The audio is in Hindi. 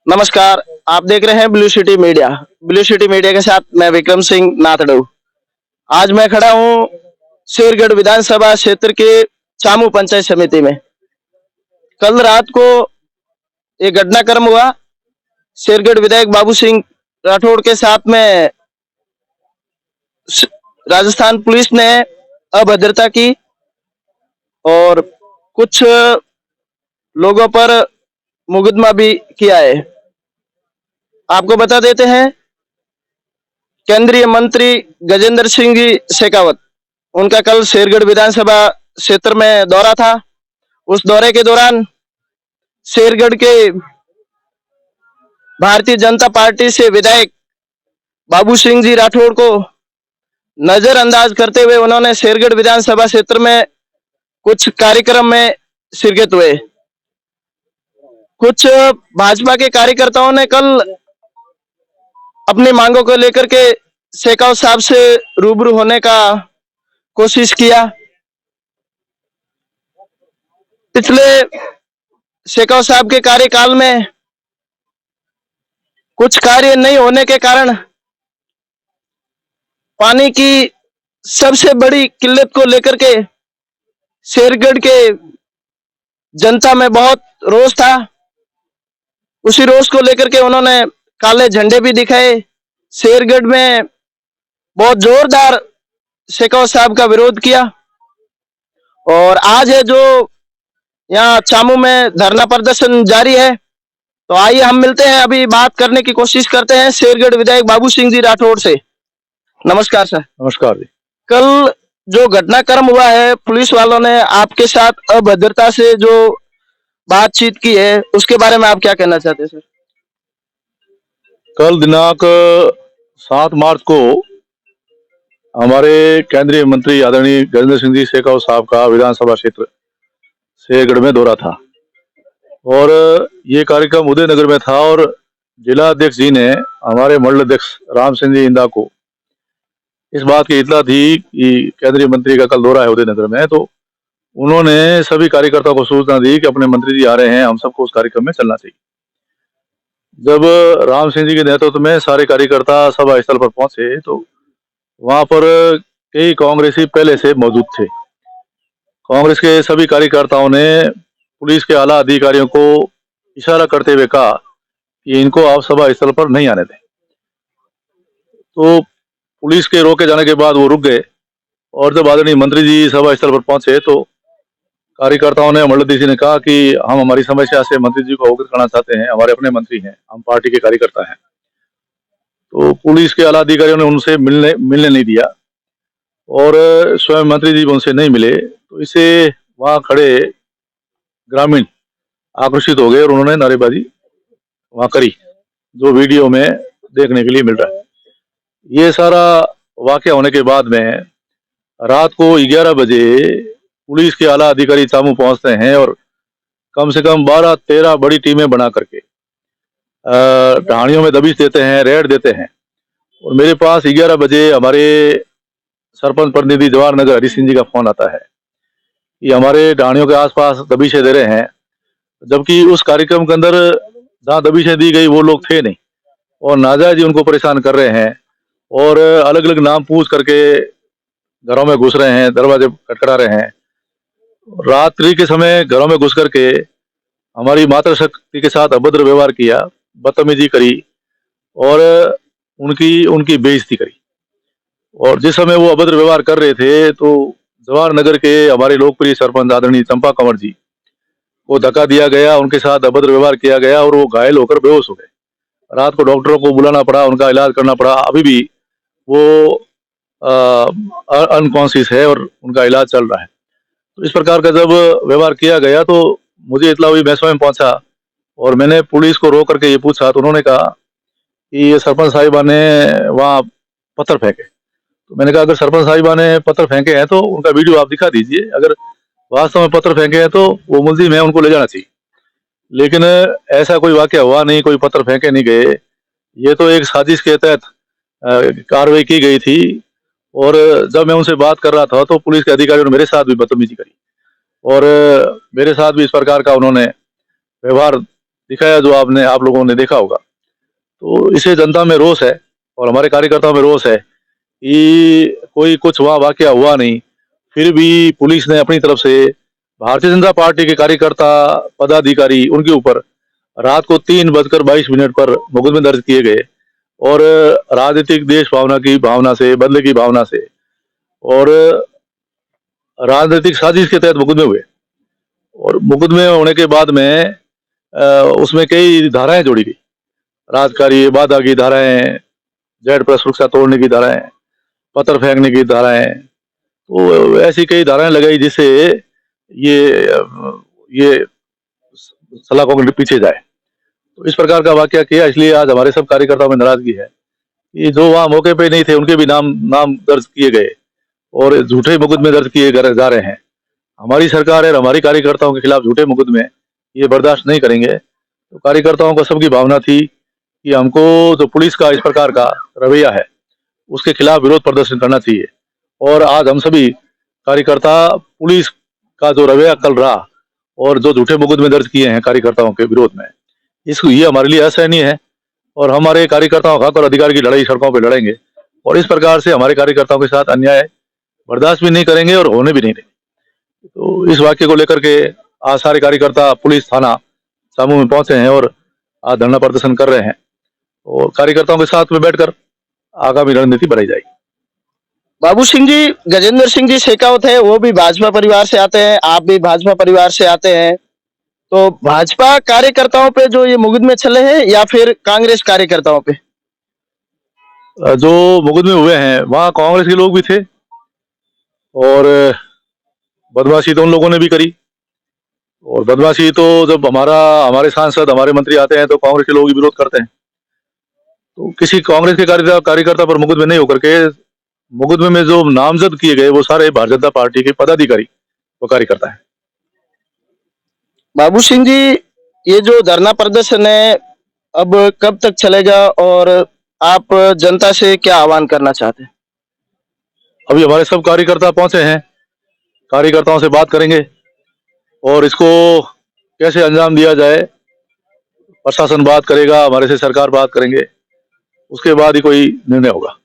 नमस्कार। आप देख रहे हैं blue city media. Blue city media के साथ मैं विक्रम सिंह नाथड़ू। आज मैं खड़ा हूं शेरगढ़ विधानसभा क्षेत्र के चामू पंचायत समिति में। कल रात को एक घटनाक्रम हुआ। शेरगढ़ विधायक बाबू सिंह राठौड़ के साथ में राजस्थान पुलिस ने अभद्रता की और कुछ लोगों पर मुकदमा भी किया है। आपको बता देते हैं, केंद्रीय मंत्री गजेंद्र सिंह जी शेखावत, उनका कल शेरगढ़ विधानसभा क्षेत्र में दौरा था। उस दौरे के दौरान शेरगढ़ के भारतीय जनता पार्टी से विधायक बाबू सिंह जी राठौड़ को नजरअंदाज करते हुए उन्होंने शेरगढ़ विधानसभा क्षेत्र में कुछ कार्यक्रम में शिरकत हुए। कुछ भाजपा के कार्यकर्ताओं ने कल अपनी मांगों को लेकर के शेखावत साहब से रूबरू होने का कोशिश किया। पिछले शेखावत साहब के कार्यकाल में कुछ कार्य नहीं होने के कारण पानी की सबसे बड़ी किल्लत को लेकर के शेरगढ़ के जनता में बहुत रोष था। उसी रोष को लेकर के उन्होंने काले झंडे भी दिखाए। शेरगढ़ में बहुत जोरदार शेखावत साहब का विरोध किया और आज है जो यहाँ चामू में धरना प्रदर्शन जारी है। तो आइए हम मिलते हैं, अभी बात करने की कोशिश करते हैं शेरगढ़ विधायक बाबू सिंह जी राठौड़ से। नमस्कार सर। नमस्कार जी। कल जो घटनाक्रम हुआ है, पुलिस वालों ने आपके साथ अभद्रता से जो बातचीत की है, उसके बारे में आप क्या कहना चाहते हैं सर? कल दिनांक 7 मार्च को हमारे केंद्रीय मंत्री आदरणीय गजेंद्र सिंह जी शेखावत साहब का विधानसभा क्षेत्र शेरगढ़ में दौरा था और ये कार्यक्रम उदयनगर में था और जिला अध्यक्ष जी ने हमारे मंडल अध्यक्ष राम सिंह जी इंदा को इस बात की इतला थी कि केंद्रीय मंत्री का कल दौरा है उदयनगर में, तो उन्होंने सभी कार्यकर्ताओं को सूचना दी कि अपने मंत्री जी आ रहे हैं, हम सबको उस कार्यक्रम में चलना चाहिए। जब राम सिंह जी के नेतृत्व में सारे कार्यकर्ता सभा स्थल पर पहुंचे तो वहां पर कई कांग्रेसी पहले से मौजूद थे। कांग्रेस के सभी कार्यकर्ताओं ने पुलिस के आला अधिकारियों को इशारा करते हुए कहा कि इनको आप सभा स्थल पर नहीं आने दें। तो पुलिस के रोके जाने के बाद वो रुक गए और जब आदरणीय मंत्री जी सभा स्थल पर पहुंचे तो कार्यकर्ताओं ने मंडल जी ने कहा कि हम हमारी समस्या से मंत्री जी को अवगत करना चाहते हैं, हमारे अपने मंत्री हैं, हम पार्टी के कार्यकर्ता हैं। तो पुलिस के आला अधिकारियों ने उनसे मिलने नहीं दिया और स्वयं मंत्री जी उनसे नहीं मिले। तो इससे वहां खड़े ग्रामीण आक्रोशित हो गए और उन्होंने नारेबाजी वहां करी, जो वीडियो में देखने के लिए मिल रहा है। ये सारा वाकया होने के बाद में रात को 11 बजे पुलिस के आला अधिकारी चामू पहुंचते हैं और कम से कम 12-13 बड़ी टीमें बना करके ढाणियों में दबिश देते हैं, रेड देते हैं। और मेरे पास 11 बजे हमारे सरपंच प्रतिनिधि जवाहर नगर हरि सिंह जी का फोन आता है कि हमारे ढाणियों के आसपास दबिशें दे रहे हैं, जबकि उस कार्यक्रम के अंदर जहाँ दबिशें दी गई वो लोग थे नहीं और नाजायज ही उनको परेशान कर रहे हैं और अलग अलग नाम पूछ करके घरों में घुस रहे हैं, दरवाजे खटखटा रहे हैं। रात्रि के समय घरों में घुस करके हमारी मातृशक्ति के साथ अभद्र व्यवहार किया, बदतमीजी करी और उनकी बेइज्जती करी। और जिस समय वो अभद्र व्यवहार कर रहे थे तो जवाहर नगर के हमारे लोकप्रिय सरपंच आदरणीय चंपा कंवर जी को धक्का दिया गया, उनके साथ अभद्र व्यवहार किया गया और वो घायल होकर बेहोश हो गए। रात को डॉक्टरों को बुलाना पड़ा, उनका इलाज करना पड़ा। अभी भी वो अनकॉन्शियस है और उनका इलाज चल रहा है। तो इस प्रकार का जब व्यवहार किया गया तो मुझे इतला हुई, मैं स्वयं पहुंचा और मैंने पुलिस को रोक करके ये पूछा तो उन्होंने कहा कि ये सरपंच साहिबा ने वहाँ पत्थर फेंके। तो मैंने कहा अगर सरपंच साहिबा ने पत्थर फेंके हैं तो उनका वीडियो आप दिखा दीजिए, अगर वास्तव में पत्थर फेंके हैं तो वो मुलजिम है, उनको ले जाना चाहिए। लेकिन ऐसा कोई वाकया हुआ नहीं, कोई पत्थर फेंके नहीं गए। ये तो एक साजिश के तहत कार्रवाई की गई थी और जब मैं उनसे बात कर रहा था तो पुलिस के अधिकारियों ने मेरे साथ भी बदतमीजी करी और मेरे साथ भी इस प्रकार का उन्होंने व्यवहार दिखाया जो आप लोगों ने देखा होगा। तो इसे जनता में रोष है और हमारे कार्यकर्ताओं में रोष है कि कोई कुछ वहाँ वाकया हुआ नहीं, फिर भी पुलिस ने अपनी तरफ से भारतीय जनता पार्टी के कार्यकर्ता पदाधिकारी उनके ऊपर रात को 3:22 पर मुकदमे दर्ज किए गए और राजनीतिक देश भावना की भावना से, बदले की भावना से और राजनीतिक साजिश के तहत मुकदमे हुए। और मुकदमे होने के बाद में उसमें कई धाराएं जोड़ी गई, राजकारी बाधा की धाराएं, जेड प्रेस सुरक्षा तोड़ने की धाराएं, पत्थर फेंकने की धाराएं, तो ऐसी कई धाराएं लगाई जिससे ये सलाखों के पीछे जाए। तो इस प्रकार का वाकया किया, इसलिए आज हमारे सब कार्यकर्ताओं में नाराजगी है कि जो वहां मौके पे नहीं थे उनके भी नाम दर्ज किए गए और झूठे मुकदमे दर्ज किए जा रहे हैं। हमारी सरकार है, हमारी कार्यकर्ताओं के खिलाफ झूठे मुकदमे ये बर्दाश्त नहीं करेंगे। तो कार्यकर्ताओं को सबकी भावना थी कि हमको जो पुलिस का इस प्रकार का रवैया है उसके खिलाफ विरोध प्रदर्शन करना चाहिए। और आज हम सभी कार्यकर्ता पुलिस का जो रवैया कल रहा और जो झूठे मुकदमे दर्ज किए हैं कार्यकर्ताओं के विरोध में, ये हमारे लिए असहनीय है और हमारे कार्यकर्ताओं का हक और अधिकार की लड़ाई सड़कों पर लड़ेंगे और इस प्रकार से हमारे कार्यकर्ताओं के साथ अन्याय बर्दाश्त भी नहीं करेंगे और होने भी नहीं देंगे। तो इस वाक्य को लेकर के आज सारे कार्यकर्ता पुलिस थाना समूह में पहुंचे हैं और आज धरना प्रदर्शन कर रहे हैं और कार्यकर्ताओं के साथ में बैठकर आगामी रणनीति बनाई जाएगी। बाबू सिंह जी, गजेंद्र सिंह जी शेखावत है, वो भी भाजपा परिवार से आते हैं, आप भी भाजपा परिवार से आते हैं, तो भाजपा कार्यकर्ताओं पे जो ये मुकदमे चले हैं या फिर कांग्रेस कार्यकर्ताओं पे? जो मुकदमे हुए हैं वहाँ कांग्रेस के लोग भी थे और बदमाशी तो उन लोगों ने भी करी। और बदमाशी तो जब हमारे सांसद, हमारे मंत्री आते हैं तो कांग्रेस के लोग ही विरोध करते हैं। तो किसी कांग्रेस के कार्यकर्ता पर मुकदमे नहीं होकर के मुकदमे में जो नामजद किए गए वो सारे भारतीय जनता पार्टी के पदाधिकारी व कार्यकर्ता है। बाबू सिंह जी, ये जो धरना प्रदर्शन है अब कब तक चलेगा और आप जनता से क्या आह्वान करना चाहते हैं? अभी हमारे सब कार्यकर्ता पहुंचे हैं, कार्यकर्ताओं से बात करेंगे और इसको कैसे अंजाम दिया जाए प्रशासन बात करेगा, हमारे से सरकार बात करेंगे, उसके बाद ही कोई निर्णय होगा।